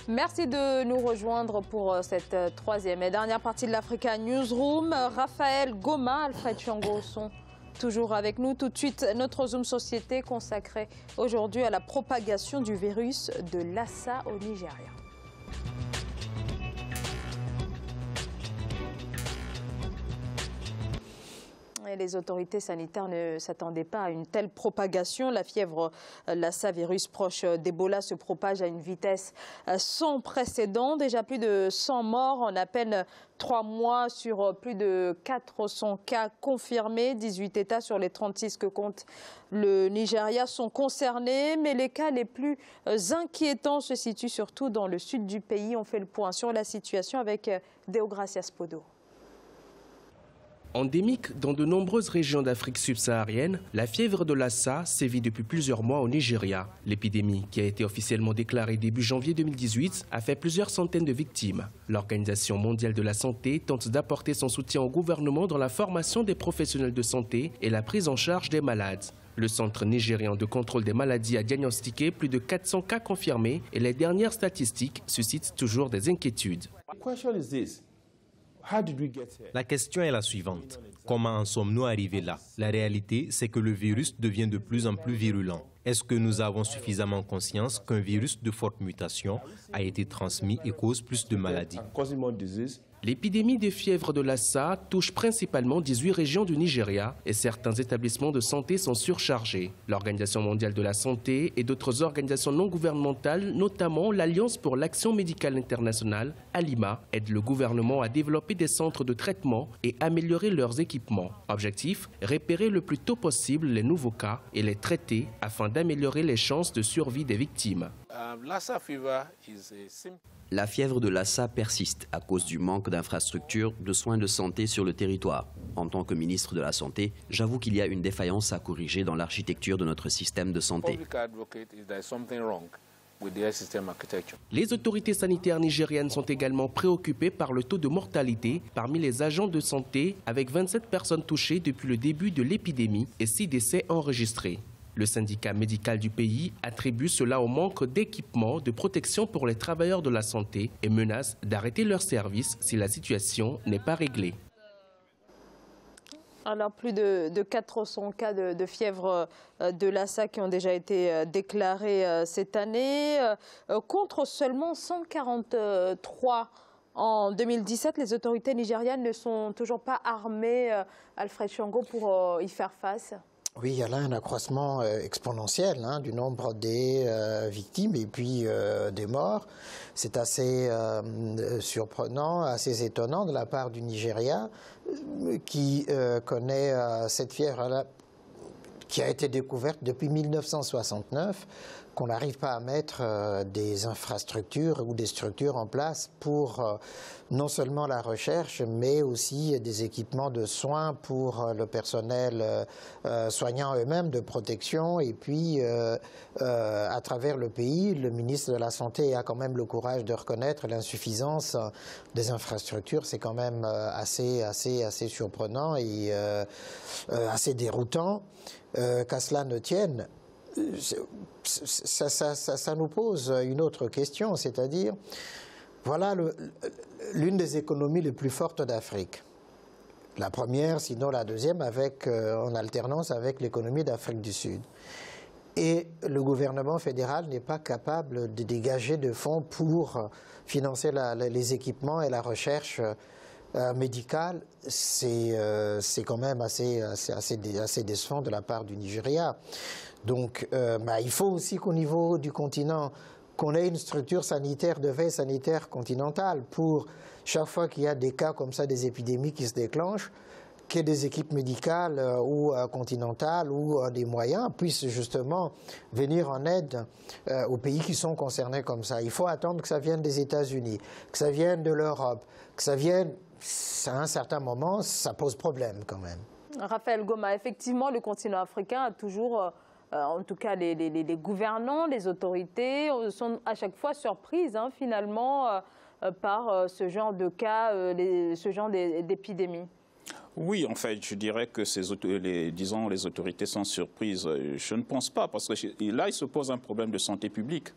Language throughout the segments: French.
Merci de nous rejoindre pour cette troisième et dernière partie de l'Africa Newsroom. Raphaël Goma, Alfred Chango sont toujours avec nous. Tout de suite, notre Zoom Société consacré aujourd'hui à la propagation du virus de Lassa au Nigeria. Et les autorités sanitaires ne s'attendaient pas à une telle propagation. La fièvre Lassa, virus proche d'Ebola, se propage à une vitesse sans précédent. Déjà plus de 100 morts en à peine 3 mois sur plus de 400 cas confirmés. 18 États sur les 36 que compte le Nigeria sont concernés. Mais les cas les plus inquiétants se situent surtout dans le sud du pays. On fait le point sur la situation avec Deogracias Podo. Endémique dans de nombreuses régions d'Afrique subsaharienne, la fièvre de Lassa sévit depuis plusieurs mois au Nigeria. L'épidémie, qui a été officiellement déclarée début janvier 2018, a fait plusieurs centaines de victimes. L'Organisation mondiale de la santé tente d'apporter son soutien au gouvernement dans la formation des professionnels de santé et la prise en charge des malades. Le Centre nigérian de contrôle des maladies a diagnostiqué plus de 400 cas confirmés et les dernières statistiques suscitent toujours des inquiétudes. La question est la suivante. Comment en sommes-nous arrivés là? La réalité, c'est que le virus devient de plus en plus virulent. Est-ce que nous avons suffisamment conscience qu'un virus de forte mutation a été transmis et cause plus de maladies? L'épidémie de fièvre de Lassa touche principalement 18 régions du Nigeria et certains établissements de santé sont surchargés. L'Organisation mondiale de la santé et d'autres organisations non gouvernementales, notamment l'Alliance pour l'action médicale internationale, ALIMA, aident le gouvernement à développer des centres de traitement et améliorer leurs équipements. Objectif, repérer le plus tôt possible les nouveaux cas et les traiter afin d'améliorer les chances de survie des victimes. La fièvre de Lassa persiste à cause du manque d'infrastructures de soins de santé sur le territoire. En tant que ministre de la Santé, j'avoue qu'il y a une défaillance à corriger dans l'architecture de notre système de santé. Les autorités sanitaires nigériennes sont également préoccupées par le taux de mortalité parmi les agents de santé, avec 27 personnes touchées depuis le début de l'épidémie et 6 décès enregistrés. Le syndicat médical du pays attribue cela au manque d'équipements de protection pour les travailleurs de la santé et menace d'arrêter leur service si la situation n'est pas réglée. Alors, plus de 400 cas de fièvre de Lassa qui ont déjà été déclarés cette année, contre seulement 143 en 2017. Les autorités nigérianes ne sont toujours pas armées, Alfred Chango, pour y faire face. Oui, il y a là un accroissement exponentiel du nombre des victimes et puis des morts. C'est assez surprenant, assez étonnant de la part du Nigeria qui connaît cette fièvre-là qui a été découverte depuis 1969, qu'on n'arrive pas à mettre des infrastructures ou des structures en place pour non seulement la recherche, mais aussi des équipements de soins pour le personnel soignant eux-mêmes, de protection. Et puis, à travers le pays, le ministre de la Santé a quand même le courage de reconnaître l'insuffisance des infrastructures. C'est quand même assez surprenant et assez déroutant. Qu'à cela ne tienne, ça nous pose une autre question, c'est-à-dire, voilà l'une des économies les plus fortes d'Afrique. La première, sinon la deuxième, en alternance avec l'économie d'Afrique du Sud. Et le gouvernement fédéral n'est pas capable de dégager de fonds pour financer les équipements et la recherche médicale. C'est quand même assez décevant de la part du Nigeria. Donc il faut aussi qu'au niveau du continent, qu'on ait une structure sanitaire de veille sanitaire continentale pour chaque fois qu'il y a des cas comme ça, des épidémies qui se déclenchent, qu'il y ait des équipes médicales ou continentales ou des moyens puissent justement venir en aide aux pays qui sont concernés comme ça. Il faut attendre que ça vienne des États-Unis, que ça vienne de l'Europe, que ça vienne, à un certain moment, ça pose problème quand même. Raphaël Goma, effectivement, le continent africain a toujours... en tout cas, les gouvernants, les autorités sont à chaque fois surprises finalement par ce genre de cas, ce genre d'épidémie. Oui, en fait, je dirais que les autorités sont surprises. Je ne pense pas, parce que là, il se pose un problème de santé publique.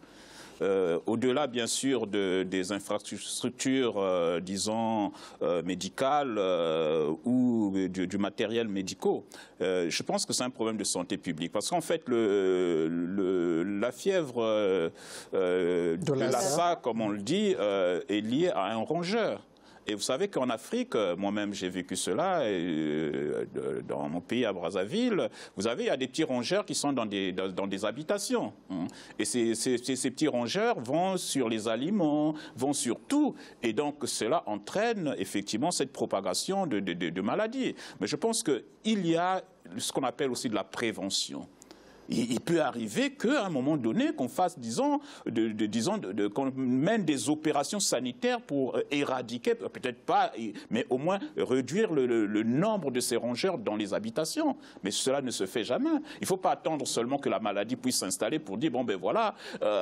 au-delà bien sûr des infrastructures, disons, médicales ou du matériel médical, je pense que c'est un problème de santé publique. Parce qu'en fait, la fièvre de Lassa, comme on le dit, est liée à un rongeur. Et vous savez qu'en Afrique, moi-même j'ai vécu cela, dans mon pays à Brazzaville, vous avez, il y a des petits rongeurs qui sont dans des habitations. Et ces petits rongeurs vont sur les aliments, vont sur tout. Et donc cela entraîne effectivement cette propagation de maladies. Mais je pense qu'il y a ce qu'on appelle aussi de la prévention. Il peut arriver qu'à un moment donné, qu'on fasse, disons, qu'on mène des opérations sanitaires pour éradiquer, peut-être pas, mais au moins réduire le nombre de ces rongeurs dans les habitations. Mais cela ne se fait jamais. Il ne faut pas attendre seulement que la maladie puisse s'installer pour dire, bon ben voilà,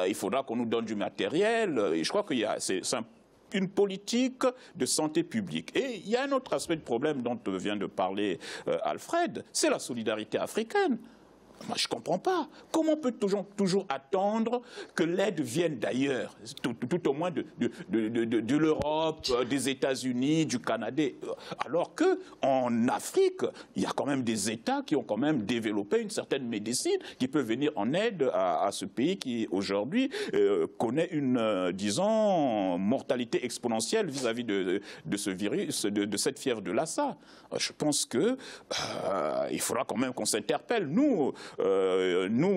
il faudra qu'on nous donne du matériel. Et je crois qu'il y a... c'est une politique de santé publique. Et il y a un autre aspect de problème dont vient de parler Alfred, c'est la solidarité africaine. Moi, je ne comprends pas. Comment peut-on toujours attendre que l'aide vienne d'ailleurs, tout au moins de l'Europe, des États-Unis, du Canada, alors qu'en Afrique, il y a quand même des États qui ont quand même développé une certaine médecine qui peut venir en aide à ce pays qui, aujourd'hui, connaît une, disons, mortalité exponentielle vis-à-vis de ce virus, de cette fièvre de Lassa. Je pense qu'il faudra quand même qu'on s'interpelle, nous,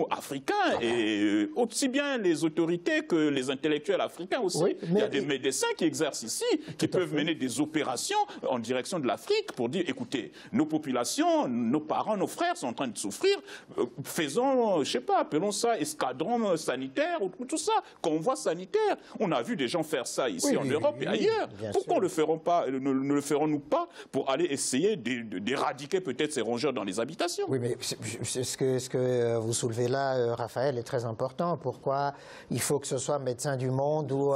Africains, et aussi bien les autorités que les intellectuels africains aussi. Oui, il y a des médecins qui exercent ici, qui peuvent mener des opérations en direction de l'Afrique pour dire, écoutez, nos populations, nos parents, nos frères sont en train de souffrir, faisons, je sais pas, appelons ça escadron sanitaire, ou tout ça, convoi sanitaire. On a vu des gens faire ça ici en Europe et ailleurs. Pourquoi ne le ferons-nous pas pour aller essayer d'éradiquer peut-être ces rongeurs dans les habitations? Oui, mais ce que vous soulevez là, Raphaël, est très important. Pourquoi il faut que ce soit Médecins du Monde ou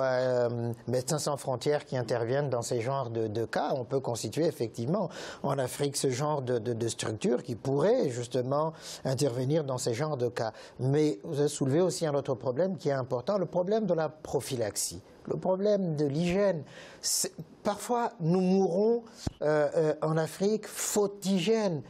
Médecins sans frontières qui interviennent dans ces genres de cas? On peut constituer effectivement en Afrique ce genre de structure qui pourrait justement intervenir dans ces genres de cas. Mais vous avez soulevé aussi un autre problème qui est important, le problème de la prophylaxie. Le problème de l'hygiène. Parfois, nous mourrons en Afrique faute d'hygiène.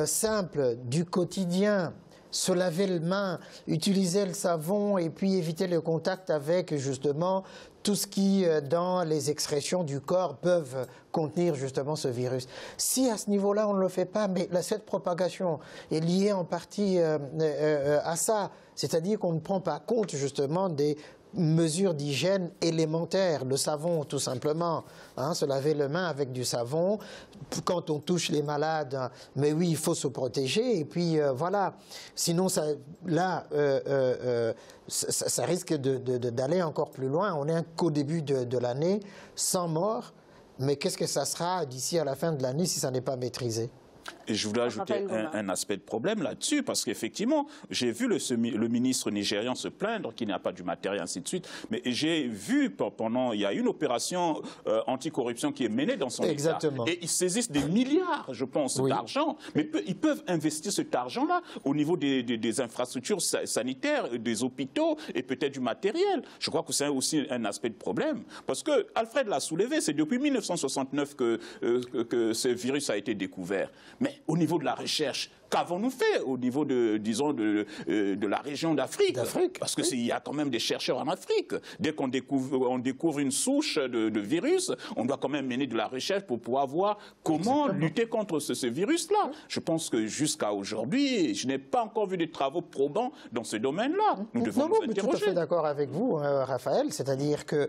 Simple, du quotidien, se laver les mains, utiliser le savon et puis éviter le contact avec justement tout ce qui, dans les excrétions du corps, peuvent contenir justement ce virus. Si à ce niveau-là on ne le fait pas, mais cette propagation est liée en partie à ça, c'est-à-dire qu'on ne prend pas compte justement des mesures d'hygiène élémentaires, le savon tout simplement, hein, se laver les mains avec du savon, quand on touche les malades, mais oui, il faut se protéger, et puis voilà, sinon ça risque d'aller encore plus loin. On n'est qu'au début de l'année, 100 morts, mais qu'est-ce que ça sera d'ici à la fin de l'année si ça n'est pas maîtrisé? Et je voudrais ajouter un aspect de problème là-dessus, parce qu'effectivement, j'ai vu le ministre nigérian se plaindre qu'il n'y a pas du matériel, ainsi de suite. Mais j'ai vu il y a une opération anticorruption qui est menée dans son État. Et ils saisissent des milliards, je pense, d'argent. Mais ils peuvent investir cet argent-là au niveau des infrastructures sanitaires, des hôpitaux et peut-être du matériel. Je crois que c'est aussi un aspect de problème. Parce que Alfred l'a soulevé, c'est depuis 1969 que ce virus a été découvert. Mais au niveau de la recherche, qu'avons-nous fait au niveau disons, de la région d'Afrique? Parce qu'il y a quand même des chercheurs en Afrique. Dès qu'on découvre une souche de virus, on doit quand même mener de la recherche pour pouvoir voir comment lutter contre ce virus-là. Je pense que jusqu'à aujourd'hui, je n'ai pas encore vu de travaux probants dans ce domaine-là. Nous devons nous interroger. Je suis tout à fait d'accord avec vous, Raphaël. C'est-à-dire qu'il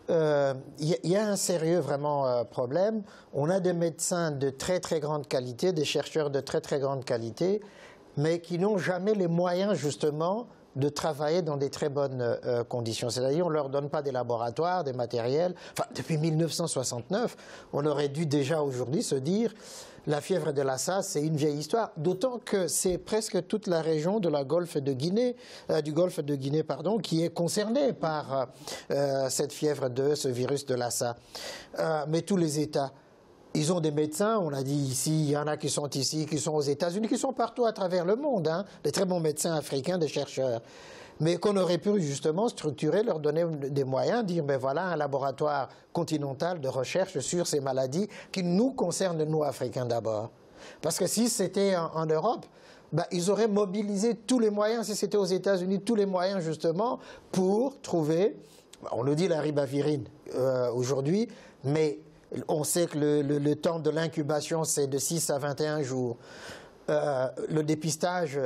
y a un sérieux vraiment problème. On a des médecins de très très grande qualité, des chercheurs de très très grande qualité, mais qui n'ont jamais les moyens justement de travailler dans des très bonnes conditions. C'est-à-dire on ne leur donne pas des laboratoires, des matériels. Enfin, depuis 1969, on aurait dû déjà aujourd'hui se dire la fièvre de Lassa, c'est une vieille histoire. D'autant que c'est presque toute la région de la Golfe de Guinée, du Golfe de Guinée, pardon, qui est concernée par cette fièvre ce virus de Lassa. Mais tous les États, ils ont des médecins, on l'a dit ici, il y en a qui sont ici, qui sont aux États-Unis, qui sont partout à travers le monde, hein, des très bons médecins africains, des chercheurs. mais qu'on aurait pu justement structurer, leur donner des moyens, dire ben voilà un laboratoire continental de recherche sur ces maladies qui nous concernent, nous Africains d'abord. Parce que si c'était en Europe, ben, ils auraient mobilisé tous les moyens, si c'était aux États-Unis, tous les moyens justement pour trouver, on nous dit la ribavirine aujourd'hui, mais on sait que le temps de l'incubation c'est de 6 à 21 jours. Le dépistage,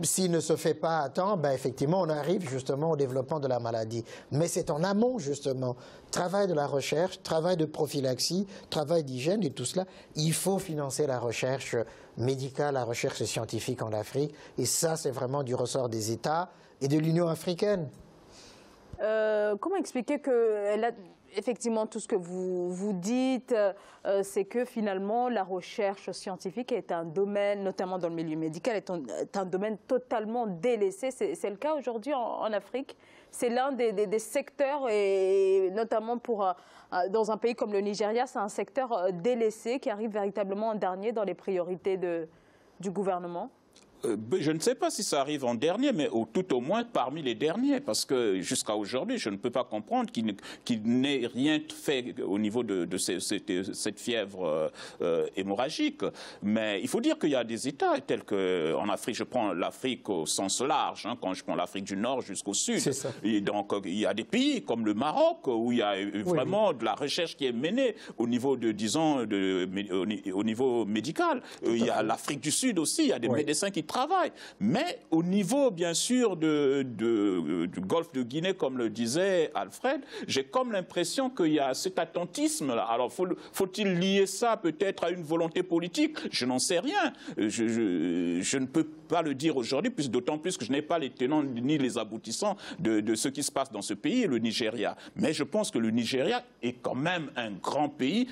s'il ne se fait pas à temps, ben effectivement, on arrive justement au développement de la maladie. Mais c'est en amont, justement. Travail de la recherche, travail de prophylaxie, travail d'hygiène et tout cela. Il faut financer la recherche médicale, la recherche scientifique en Afrique. Et ça, c'est vraiment du ressort des États et de l'Union africaine. Comment expliquer que... Effectivement, tout ce que vous dites, c'est que finalement, la recherche scientifique est un domaine, notamment dans le milieu médical, est un domaine totalement délaissé. C'est le cas aujourd'hui en Afrique. C'est l'un des secteurs, et notamment dans un pays comme le Nigeria, c'est un secteur délaissé qui arrive véritablement en dernier dans les priorités du gouvernement. Je ne sais pas si ça arrive en dernier, mais tout au moins parmi les derniers, parce que jusqu'à aujourd'hui, je ne peux pas comprendre qu'il n'ait rien fait au niveau de cette fièvre hémorragique. Mais il faut dire qu'il y a des États tels qu'en Afrique, je prends l'Afrique au sens large, hein, quand je prends l'Afrique du Nord jusqu'au Sud. Et donc il y a des pays comme le Maroc où il y a vraiment de la recherche qui est menée au niveau au niveau médical. Il y a l'Afrique du Sud aussi, il y a des médecins qui travail. Mais au niveau, bien sûr, du golfe de Guinée, comme le disait Alfred, j'ai comme l'impression qu'il y a cet attentisme-là. Alors, faut-il lier ça peut-être à une volonté politique? Je n'en sais rien. Je ne peux pas le dire aujourd'hui, d'autant plus que je n'ai pas les tenants ni les aboutissants de ce qui se passe dans ce pays, le Nigeria. Mais je pense que le Nigeria est quand même un grand pays,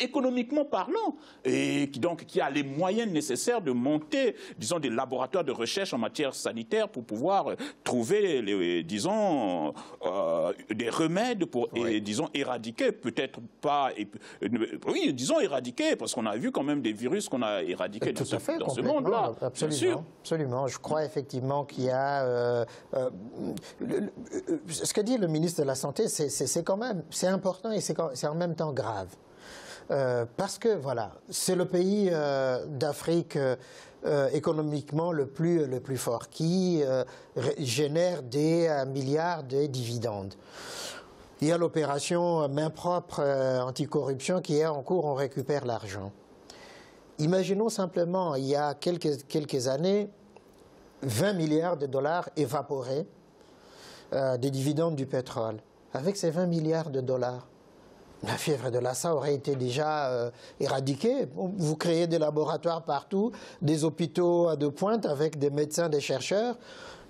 économiquement parlant, et qui a les moyens nécessaires de monter, disons, des laboratoires de recherche en matière sanitaire pour pouvoir trouver, disons, des remèdes pour, disons, éradiquer, peut-être pas, oui, disons éradiquer, parce qu'on a vu quand même des virus qu'on a éradiqués dans ce monde-là. Absolument, absolument. Je crois effectivement qu'il y a... ce que dit le ministre de la Santé, c'est quand même, c'est important et c'est en même temps grave. Parce que, voilà, c'est le pays d'Afrique économiquement le plus fort, qui génère des milliards de dividendes. Il y a l'opération main propre anticorruption qui est en cours, on récupère l'argent. Imaginons simplement, il y a quelques années, 20 milliards de dollars évaporés des dividendes du pétrole. Avec ces 20 milliards de dollars, la fièvre de Lassa aurait été déjà éradiquée. Vous créez des laboratoires partout, des hôpitaux à deux pointes avec des médecins, des chercheurs.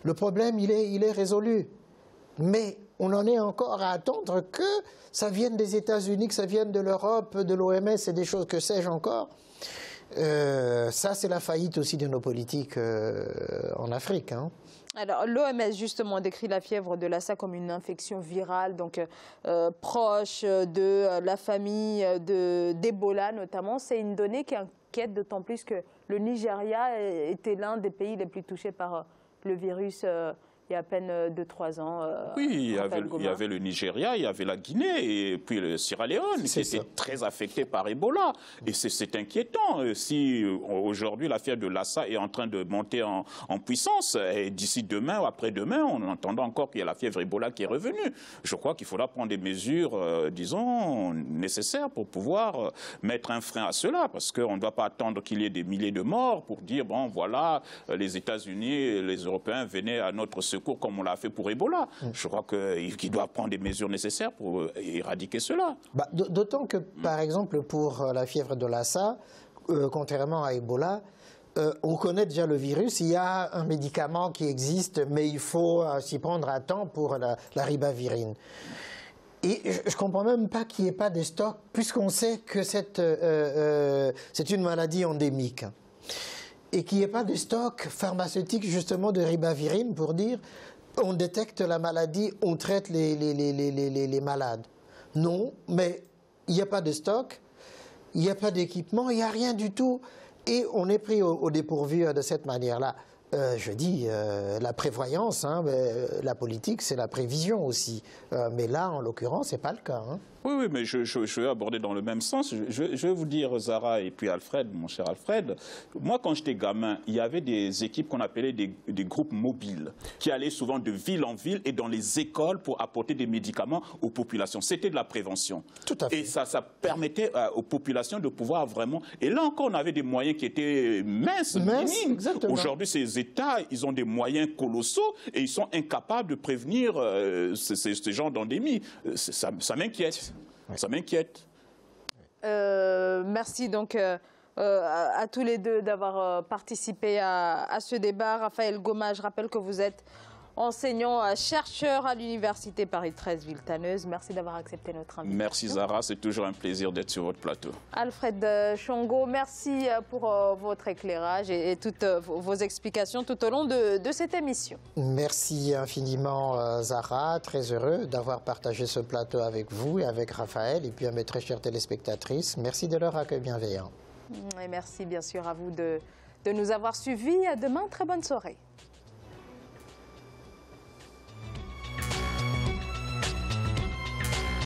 Le problème, il est résolu. Mais on en est encore à attendre que ça vienne des États-Unis, que ça vienne de l'Europe, de l'OMS et des choses que sais-je encore. Ça, c'est la faillite aussi de nos politiques en Afrique, hein. Alors, l'OMS, justement, décrit la fièvre de Lassa comme une infection virale, donc proche de la famille d'Ebola, notamment. C'est une donnée qui inquiète, d'autant plus que le Nigeria était l'un des pays les plus touchés par le virus il y a à peine 2-3 ans. Oui, il y avait le Nigeria, il y avait la Guinée et puis le Sierra Leone qui était très affecté par Ebola. Et c'est inquiétant. Si aujourd'hui la fièvre de Lassa est en train de monter en puissance, et d'ici demain ou après-demain, on entend encore qu'il y a la fièvre Ebola qui est revenue. Je crois qu'il faudra prendre des mesures, disons, nécessaires pour pouvoir mettre un frein à cela. Parce qu'on ne doit pas attendre qu'il y ait des milliers de morts pour dire, bon, voilà, les États-Unis et les Européens venaient à notre secours comme on l'a fait pour Ebola. Je crois qu'ils doivent prendre des mesures nécessaires pour éradiquer cela. D'autant que, par exemple, pour la fièvre de Lassa, contrairement à Ebola, on connaît déjà le virus, il y a un médicament qui existe, mais il faut s'y prendre à temps pour la ribavirine. Et je ne comprends même pas qu'il n'y ait pas de stock, puisqu'on sait que c'est une maladie endémique. Et qu'il n'y ait pas de stock pharmaceutique justement de ribavirine pour dire on détecte la maladie, on traite les malades. Non, mais il n'y a pas de stock, il n'y a pas d'équipement, il n'y a rien du tout. Et on est pris au dépourvu de cette manière-là. Je dis la prévoyance, hein, la politique, c'est la prévision aussi. Mais là, en l'occurrence, ce n'est pas le cas. Hein. Oui, mais je vais aborder dans le même sens. Je vais vous dire, Zara et puis Alfred, mon cher Alfred, moi, quand j'étais gamin, il y avait des équipes qu'on appelait des groupes mobiles qui allaient souvent de ville en ville et dans les écoles pour apporter des médicaments aux populations. C'était de la prévention. Tout à fait. Et ça permettait aux populations de pouvoir vraiment... Et là encore, on avait des moyens qui étaient minces, minimes. Aujourd'hui, ces États, ils ont des moyens colossaux et ils sont incapables de prévenir ces genres d'endémies. Ça m'inquiète. Oui. Ça m'inquiète. Merci donc à tous les deux d'avoir participé à ce débat. Raphaël Goma, je rappelle que vous êtes enseignant-chercheur à l'Université Paris 13 Villetaneuse. Merci d'avoir accepté notre invitation. Merci Zara, c'est toujours un plaisir d'être sur votre plateau. Alfred Chongo, merci pour votre éclairage et toutes vos explications tout au long de cette émission. Merci infiniment Zara, très heureux d'avoir partagé ce plateau avec vous et avec Raphaël et puis à mes très chères téléspectatrices. Merci de leur accueil bienveillant. Et merci bien sûr à vous de nous avoir suivis. À demain, très bonne soirée.